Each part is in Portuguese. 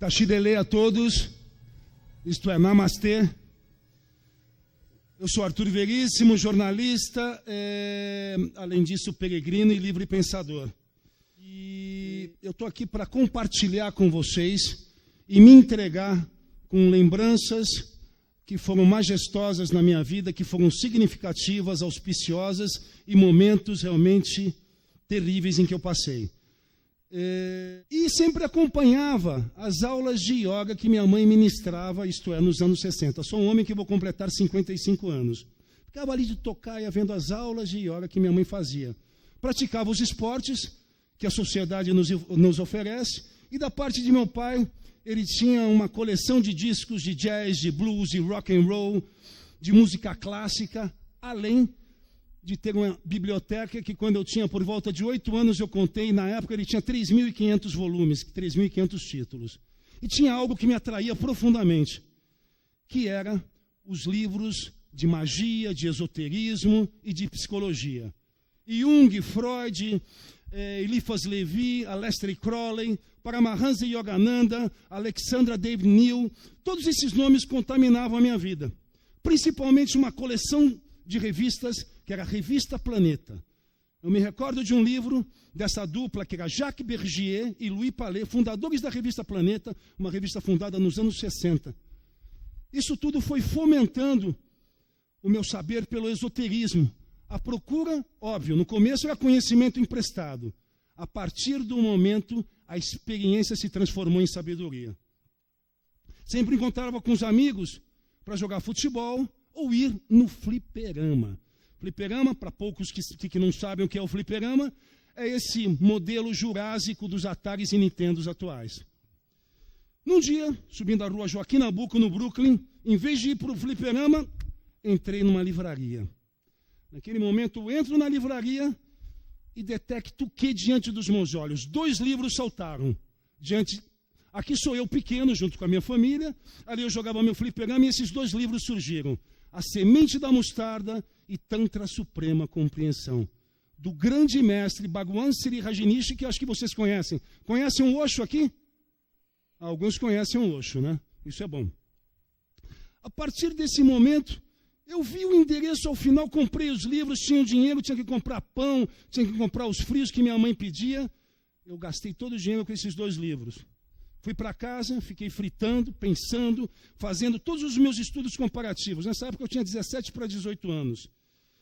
Kashidele a todos, isto é, Namastê. Eu sou Arthur Veríssimo, jornalista, além disso peregrino e livre pensador. E eu estou aqui para compartilhar com vocês e me entregar com lembranças que foram majestosas na minha vida, que foram significativas, auspiciosas e momentos realmente terríveis em que eu passei. E sempre acompanhava as aulas de yoga que minha mãe ministrava, isto é, nos anos 60. Sou um homem que vou completar 55 anos. Ficava ali de tocaia vendo as aulas de yoga que minha mãe fazia. Praticava os esportes que a sociedade nos oferece. E da parte de meu pai, ele tinha uma coleção de discos de jazz, de blues, de rock and roll, de música clássica, além de ter uma biblioteca que, quando eu tinha por volta de 8 anos, eu contei, na época ele tinha 3.500 volumes, 3.500 títulos. E tinha algo que me atraía profundamente, que era os livros de magia, de esoterismo e de psicologia. Jung, Freud, Eliphas Levi, Aleister Crowley, Paramahansa Yogananda, Alexandra David Neal, todos esses nomes contaminavam a minha vida. Principalmente uma coleção de revistas, que era a Revista Planeta. Eu me recordo de um livro dessa dupla, que era Jacques Bergier e Louis Palais, fundadores da Revista Planeta, uma revista fundada nos anos 60. Isso tudo foi fomentando o meu saber pelo esoterismo. A procura, óbvio, no começo era conhecimento emprestado. A partir do momento, a experiência se transformou em sabedoria. Sempre encontrava com os amigos para jogar futebol ou ir no fliperama. Fliperama, para poucos que não sabem o que é o fliperama, é esse modelo jurássico dos Ataris e Nintendos atuais. Num dia, subindo a rua Joaquim Nabuco, no Brooklyn, em vez de ir para o fliperama, entrei numa livraria. Naquele momento, eu entro na livraria e detecto o que diante dos meus olhos? 2 livros saltaram. Aqui sou eu pequeno, junto com a minha família, ali eu jogava meu fliperama e esses 2 livros surgiram. A Semente da Mostarda e Tantra Suprema Compreensão, do grande mestre Bhagwan Sri Rajneesh, que acho que vocês conhecem. Conhecem o Osho aqui? Alguns conhecem o Osho, né? Isso é bom. A partir desse momento, eu vi o endereço ao final, comprei os livros, tinha o dinheiro, tinha que comprar pão, tinha que comprar os frios que minha mãe pedia. Eu gastei todo o dinheiro com esses 2 livros. Fui para casa, fiquei fritando, pensando, fazendo todos os meus estudos comparativos. Nessa época eu tinha 17 para 18 anos.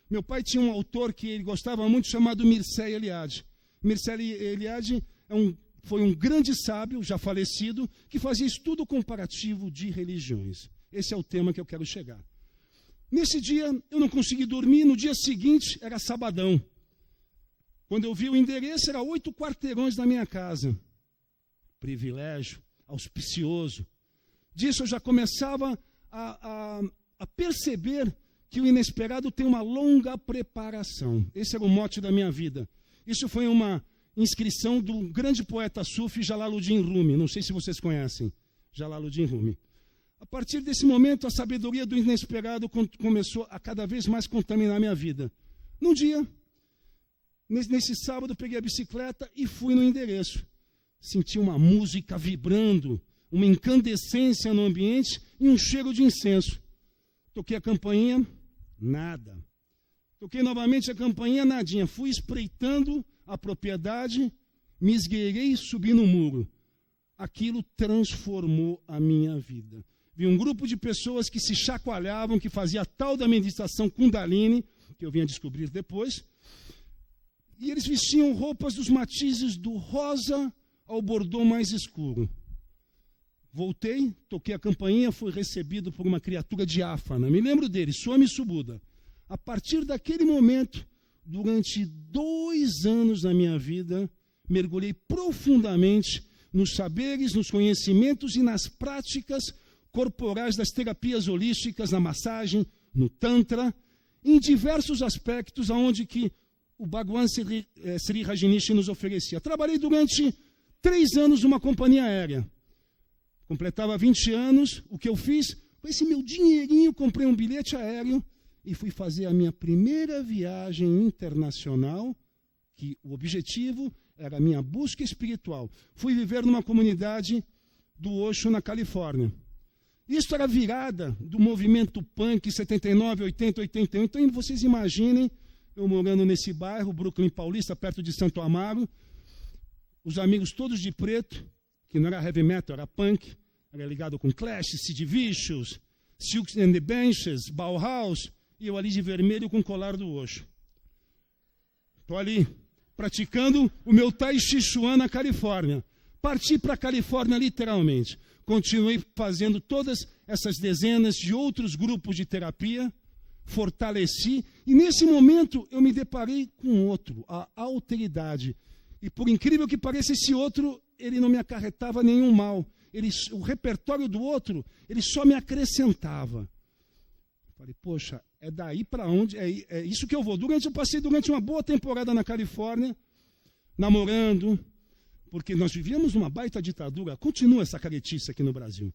Meu pai tinha um autor que ele gostava muito, chamado Mircea Eliade. Mircea Eliade foi um grande sábio, já falecido, que fazia estudo comparativo de religiões. Esse é o tema que eu quero chegar. Nesse dia eu não consegui dormir, no dia seguinte era sabadão. Quando eu vi o endereço, era 8 quarteirões da minha casa. Privilégio, auspicioso. Disso eu já começava a perceber que o inesperado tem uma longa preparação. Esse era o mote da minha vida. Isso foi uma inscrição do grande poeta sufi Jalaluddin Rumi. Não sei se vocês conhecem Jalaluddin Rumi. A partir desse momento, a sabedoria do inesperado começou a cada vez mais contaminar a minha vida. Num dia, nesse sábado, peguei a bicicleta e fui no endereço. Senti uma música vibrando, uma incandescência no ambiente e um cheiro de incenso. Toquei a campainha, nada. Toquei novamente a campainha, nadinha. Fui espreitando a propriedade, me esgueirei e subi no muro. Aquilo transformou a minha vida. Vi um grupo de pessoas que se chacoalhavam, que fazia a tal da meditação Kundalini, que eu vim a descobrir depois, e eles vestiam roupas dos matizes do rosa ao bordô mais escuro. Voltei, toquei a campainha, fui recebido por uma criatura diáfana. Me lembro dele, Swami Subhuda. A partir daquele momento, durante 2 anos da minha vida, mergulhei profundamente nos saberes, nos conhecimentos e nas práticas corporais das terapias holísticas, na massagem, no tantra, em diversos aspectos aonde que o Bhagwan Sri Rajneesh nos oferecia. Trabalhei durante 3 anos numa companhia aérea. Completava 20 anos, o que eu fiz? Com esse meu dinheirinho, comprei um bilhete aéreo e fui fazer a minha primeira viagem internacional, que o objetivo era a minha busca espiritual. Fui viver numa comunidade do Osho na Califórnia. Isso era a virada do movimento punk 79, 80, 81. Então vocês imaginem, eu morando nesse bairro, Brooklyn Paulista, perto de Santo Amaro, os amigos todos de preto, que não era heavy metal, era punk, era ligado com Clash, Sid Vicious, Silks and the Benches, Bauhaus, e eu ali de vermelho com o colar do Osho. Estou ali, praticando o meu Tai Chi Chuan na Califórnia. Parti para a Califórnia literalmente. Continuei fazendo todas essas dezenas de outros grupos de terapia, fortaleci, e nesse momento eu me deparei com outro, a alteridade. E por incrível que pareça, esse outro, ele não me acarretava nenhum mal. O repertório do outro, ele só me acrescentava. Falei, poxa, é daí para onde, é isso que eu vou. Eu passei durante uma boa temporada na Califórnia, namorando, porque nós vivíamos numa baita ditadura. Continua essa caretice aqui no Brasil.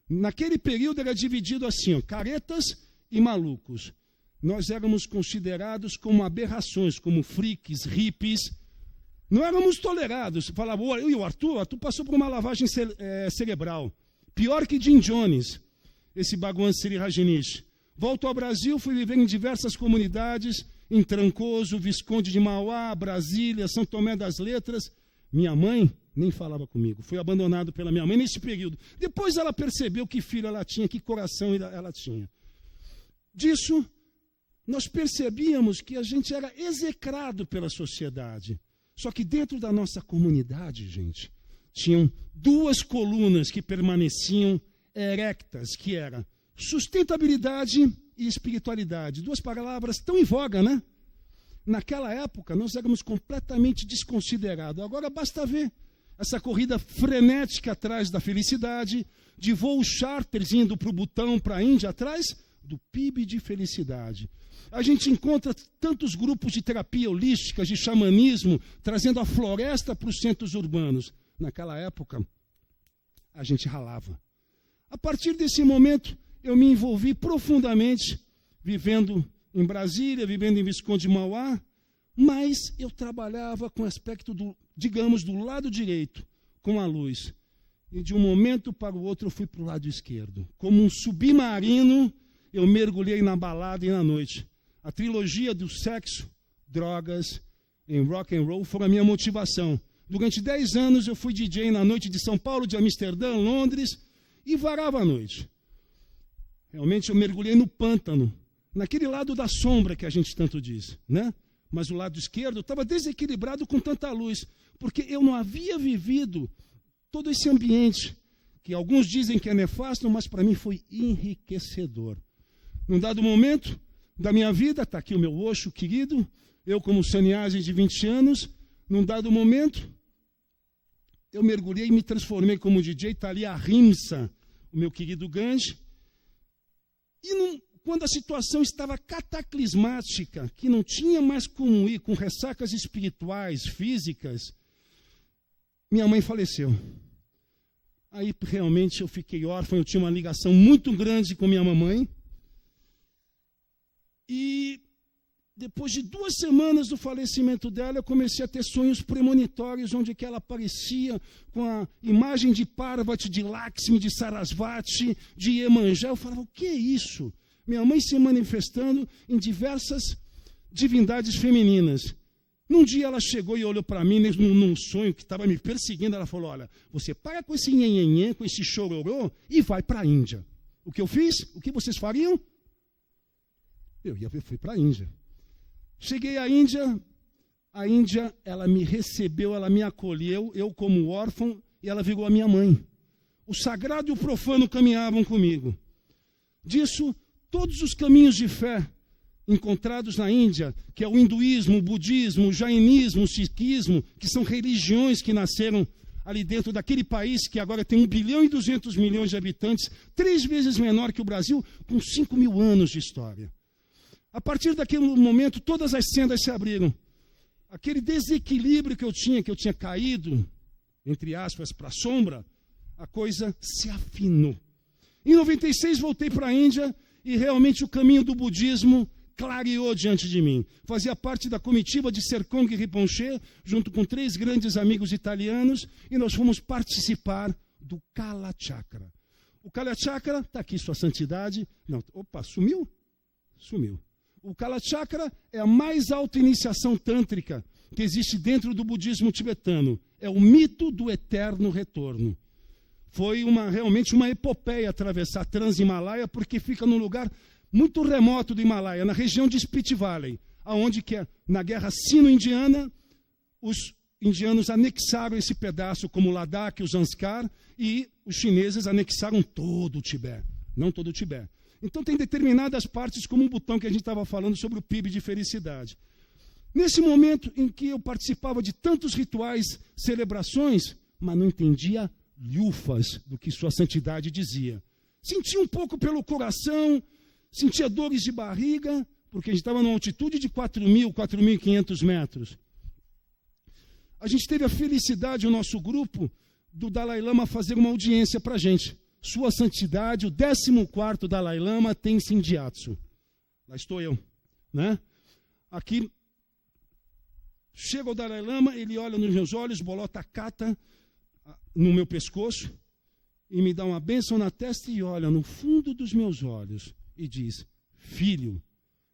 Naquele período era dividido assim, ó, caretas e malucos. Nós éramos considerados como aberrações, como freaks, hippies. Não éramos tolerados. Falava, e o Arthur passou por uma lavagem cerebral. Pior que Jim Jones, esse Bhagwan Sri Rajneesh. Volto ao Brasil, fui viver em diversas comunidades, em Trancoso, Visconde de Mauá, Brasília, São Tomé das Letras. Minha mãe nem falava comigo. Fui abandonado pela minha mãe nesse período. Depois ela percebeu que filho ela tinha, que coração ela tinha. Disso, nós percebíamos que a gente era execrado pela sociedade. Só que dentro da nossa comunidade, gente, tinham duas colunas que permaneciam erectas, que era sustentabilidade e espiritualidade. Duas palavras tão em voga, né? Naquela época, nós éramos completamente desconsiderados. Agora basta ver essa corrida frenética atrás da felicidade, de voos charters indo para o Butão, para a Índia, atrás do PIB de felicidade. A gente encontra tantos grupos de terapia holística, de xamanismo, trazendo a floresta para os centros urbanos. Naquela época, a gente ralava. A partir desse momento, eu me envolvi profundamente, vivendo em Brasília, vivendo em Visconde de Mauá, mas eu trabalhava com o aspecto, digamos, do lado direito, com a luz. E de um momento para o outro eu fui para o lado esquerdo. Como um submarino, eu mergulhei na balada e na noite. A trilogia do sexo, drogas e rock and roll foram a minha motivação. Durante 10 anos eu fui DJ na noite de São Paulo, de Amsterdã, Londres, e varava a noite. Realmente eu mergulhei no pântano, naquele lado da sombra que a gente tanto diz, né? Mas o lado esquerdo estava desequilibrado com tanta luz, porque eu não havia vivido todo esse ambiente, que alguns dizem que é nefasto, mas para mim foi enriquecedor. Num dado momento da minha vida, está aqui o meu Osho querido, eu como sannyasi de 20 anos, num dado momento, eu mergulhei e me transformei como DJ, está ali a Rimsa, o meu querido Gange, e quando a situação estava cataclismática, que não tinha mais como ir, com ressacas espirituais, físicas, minha mãe faleceu. Aí realmente eu fiquei órfão, eu tinha uma ligação muito grande com minha mamãe. E depois de 2 semanas do falecimento dela, eu comecei a ter sonhos premonitórios, onde que ela aparecia com a imagem de Parvati, de Lakshmi, de Sarasvati, de Iemanjá. Eu falava, o que é isso? Minha mãe se manifestando em diversas divindades femininas. Num dia ela chegou e olhou para mim, num sonho que estava me perseguindo, ela falou, olha, você para com esse nhenhenhen, com esse chororô e vai para a Índia. O que eu fiz? O que vocês fariam? Eu fui para a Índia. Cheguei à Índia, ela me recebeu, ela me acolheu, eu como órfão, e ela virou a minha mãe. O sagrado e o profano caminhavam comigo. Disso, todos os caminhos de fé encontrados na Índia, que é o hinduísmo, o budismo, o jainismo, o sikhismo, que são religiões que nasceram ali dentro daquele país que agora tem 1 bilhão e 200 milhões de habitantes, 3 vezes menor que o Brasil, com 5 mil anos de história. A partir daquele momento, todas as sendas se abriram. Aquele desequilíbrio que eu tinha caído, entre aspas, para a sombra, a coisa se afinou. Em 96, voltei para a Índia e realmente o caminho do budismo clareou diante de mim. Fazia parte da comitiva de Serkong Rinpoche, junto com 3 grandes amigos italianos, e nós fomos participar do Kalachakra. O Kalachakra, está aqui sua santidade. Não, opa, sumiu? Sumiu. O Kalachakra é a mais alta iniciação tântrica que existe dentro do budismo tibetano. É o mito do eterno retorno. Foi realmente uma epopeia atravessar a Trans-Himalaia, porque fica num lugar muito remoto do Himalaia, na região de Spiti Valley, onde que na guerra sino-indiana, os indianos anexaram esse pedaço como Ladakh e o Zanskar, e os chineses anexaram todo o Tibete, não todo o Tibete. Então tem determinadas partes, como o botão que a gente estava falando sobre o PIB de felicidade. Nesse momento em que eu participava de tantos rituais, celebrações, mas não entendia lufas do que sua santidade dizia. Sentia um pouco pelo coração, sentia dores de barriga, porque a gente estava numa altitude de 4.000, 4.500 metros. A gente teve a felicidade, o nosso grupo, do Dalai Lama fazer uma audiência para a gente. Sua Santidade, o 14º Dalai Lama Tenzin Gyatso. Lá estou eu, né? Aqui, chega o Dalai Lama, ele olha nos meus olhos, bolota a kata no meu pescoço, e me dá uma bênção na testa e olha no fundo dos meus olhos e diz: filho,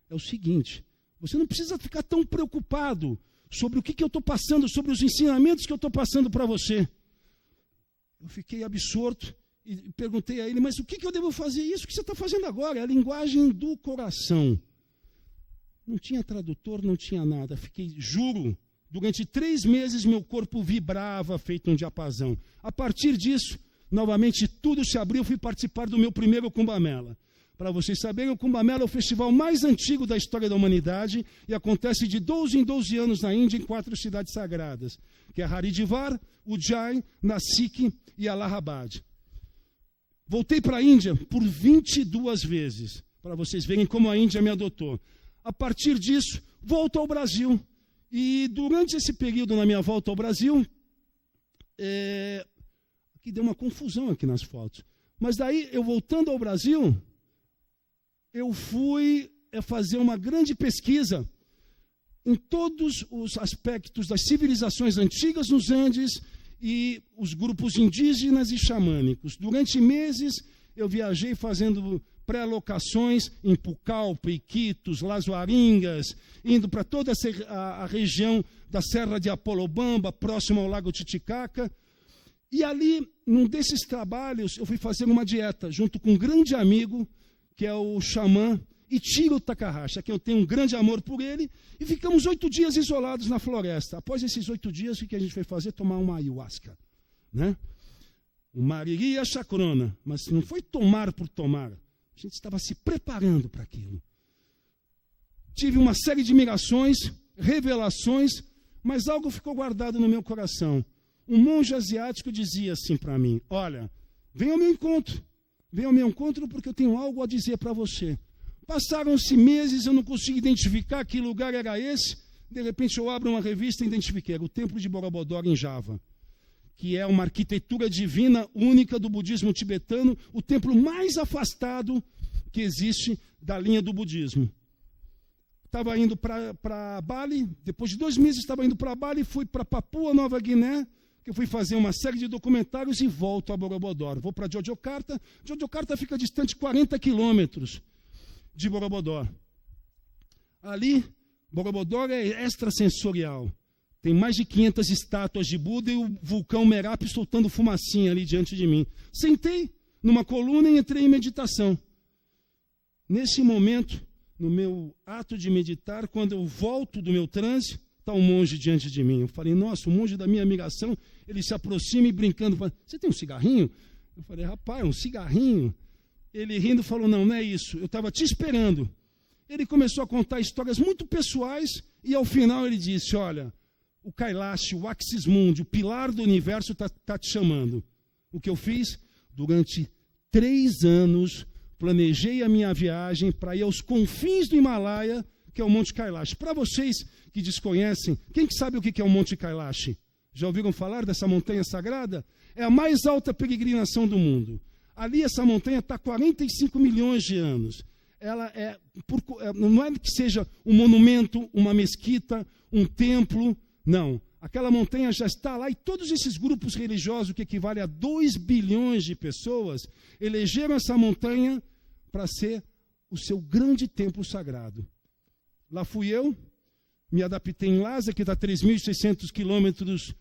é o seguinte, você não precisa ficar tão preocupado sobre o que eu estou passando, sobre os ensinamentos que eu estou passando para você. Eu fiquei absorto e perguntei a ele, mas o que eu devo fazer? Isso que você está fazendo agora é a linguagem do coração. Não tinha tradutor, não tinha nada. Fiquei, juro, durante 3 meses meu corpo vibrava feito um diapasão. A partir disso, novamente tudo se abriu, fui participar do meu primeiro Kumbh Mela. Para vocês saberem, o Kumbh Mela é o festival mais antigo da história da humanidade e acontece de 12 em 12 anos na Índia, em 4 cidades sagradas, que é Haridwar, Ujjain, Nasik e Allahabad. Voltei para a Índia por 22 vezes, para vocês verem como a Índia me adotou. A partir disso, volto ao Brasil. E durante esse período na minha volta ao Brasil, aqui deu uma confusão aqui nas fotos, mas daí eu voltando ao Brasil, eu fui fazer uma grande pesquisa em todos os aspectos das civilizações antigas nos Andes e os grupos indígenas e xamânicos. Durante meses eu viajei fazendo pré-locações em Pucallpa, Iquitos, Las Huaringas, indo para toda a região da Serra de Apolobamba, próximo ao Lago Titicaca. E ali, num desses trabalhos, eu fui fazer uma dieta junto com um grande amigo, que é o xamã Ichiro Takahashi, a quem eu tenho um grande amor por ele, e ficamos 8 dias isolados na floresta. Após esses 8 dias, o que a gente foi fazer? Tomar uma ayahuasca, né? Uma Mariria Chakrona, mas não foi tomar por tomar. A gente estava se preparando para aquilo. Tive uma série de mirações, revelações, mas algo ficou guardado no meu coração. Um monge asiático dizia assim para mim: olha, vem ao meu encontro. Venha ao meu encontro porque eu tenho algo a dizer para você. Passaram-se meses, eu não consegui identificar que lugar era esse. De repente eu abro uma revista e identifiquei. Era o Templo de Borobudur em Java, que é uma arquitetura divina única do budismo tibetano, o templo mais afastado que existe da linha do budismo. Estava indo para Bali, depois de 2 meses estava indo para Bali, fui para Papua Nova Guiné, que eu fui fazer uma série de documentários e volto a Borobudur. Vou para Jogjakarta. Jogjakarta fica distante 40 quilômetros de Borobudur. Ali, Borobudur é extrasensorial. Tem mais de 500 estátuas de Buda e o vulcão Merapi soltando fumacinha ali diante de mim. Sentei numa coluna e entrei em meditação. Nesse momento, no meu ato de meditar, quando eu volto do meu transe, está um monge diante de mim. Eu falei, nossa, o monge da minha admiração, ele se aproxima e brincando, fala, você tem um cigarrinho? Eu falei, rapaz, um cigarrinho? Ele rindo falou, não é isso, eu estava te esperando. Ele começou a contar histórias muito pessoais e ao final ele disse, olha, o Kailash, o Axis Mundi, o pilar do universo está te chamando. O que eu fiz? Durante 3 anos, planejei a minha viagem para ir aos confins do Himalaia, que é o Monte Kailash. Para vocês que desconhecem, quem que sabe o que é o Monte Kailash? Já ouviram falar dessa montanha sagrada? É a mais alta peregrinação do mundo. Ali essa montanha está há 45 milhões de anos. Ela não é que seja um monumento, uma mesquita, um templo. Não, aquela montanha já está lá, e todos esses grupos religiosos, que equivalem a 2 bilhões de pessoas, elegeram essa montanha para ser o seu grande templo sagrado. Lá fui eu, me adaptei em Lhasa, que está a 3.600 quilômetros,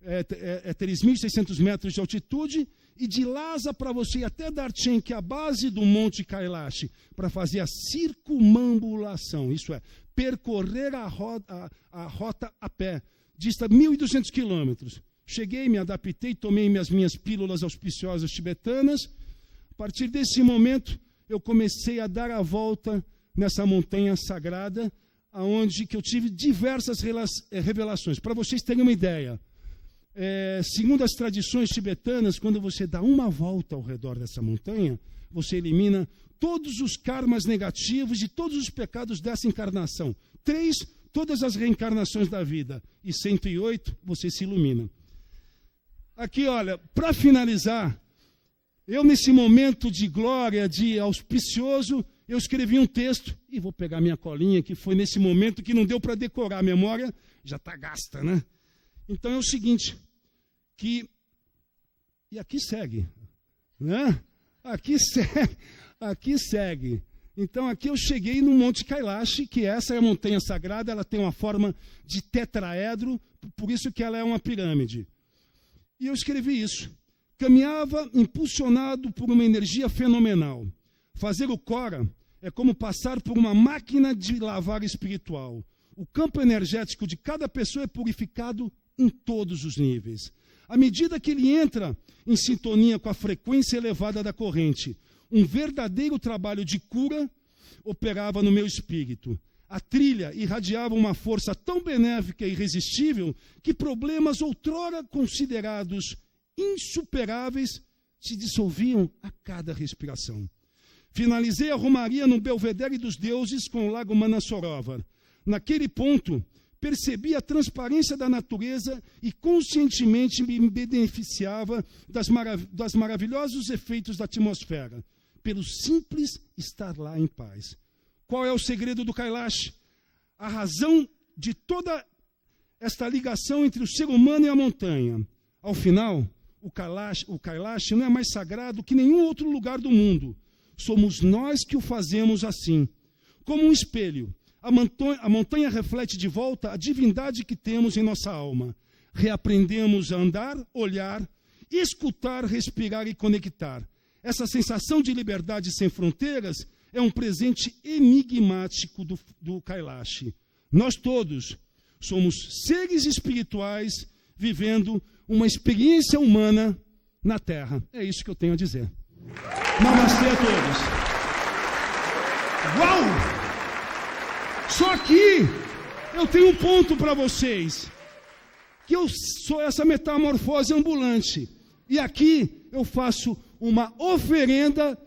3.600 metros de altitude, e de Lhasa para você ir até Darchen, que é a base do Monte Kailash, para fazer a circumambulação, isso é, percorrer a rota a pé, dista 1.200 quilômetros. Cheguei, me adaptei, tomei minhas pílulas auspiciosas tibetanas. A partir desse momento, eu comecei a dar a volta nessa montanha sagrada, aonde que eu tive diversas revelações. Para vocês terem uma ideia, segundo as tradições tibetanas, quando você dá uma volta ao redor dessa montanha, você elimina todos os karmas negativos e todos os pecados dessa encarnação. 3, todas as reencarnações da vida. E 108, você se ilumina. Aqui, olha, para finalizar, eu nesse momento de glória, de auspicioso, eu escrevi um texto, e vou pegar minha colinha, que foi nesse momento que não deu para decorar, a memória já está gasta, né? Então é o seguinte, e aqui segue, né? Aqui segue. Então aqui eu cheguei no Monte Kailash, que essa é a montanha sagrada, ela tem uma forma de tetraedro, por isso que ela é uma pirâmide. E eu escrevi isso. Caminhava impulsionado por uma energia fenomenal. Fazer o Kora é como passar por uma máquina de lavar espiritual. O campo energético de cada pessoa é purificado em todos os níveis. À medida que ele entra em sintonia com a frequência elevada da corrente, um verdadeiro trabalho de cura operava no meu espírito. A trilha irradiava uma força tão benéfica e irresistível que problemas outrora considerados insuperáveis se dissolviam a cada respiração. Finalizei a romaria no Belvedere dos Deuses com o Lago Manasorovar. Naquele ponto, percebi a transparência da natureza e conscientemente me beneficiava das maravilhosos efeitos da atmosfera, pelo simples estar lá em paz. Qual é o segredo do Kailash? A razão de toda esta ligação entre o ser humano e a montanha. Ao final, o Kailash não é mais sagrado que nenhum outro lugar do mundo. Somos nós que o fazemos assim. Como um espelho, a montanha reflete de volta a divindade que temos em nossa alma. Reaprendemos a andar, olhar, escutar, respirar e conectar. Essa sensação de liberdade sem fronteiras é um presente enigmático do Kailash. Nós todos somos seres espirituais vivendo uma experiência humana na Terra. É isso que eu tenho a dizer. Namastê a todos. Uau! Só que eu tenho um ponto para vocês, que eu sou essa metamorfose ambulante. E aqui eu faço uma oferenda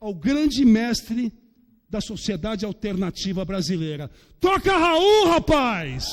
ao grande mestre da sociedade alternativa brasileira. Toca Raul, rapaz!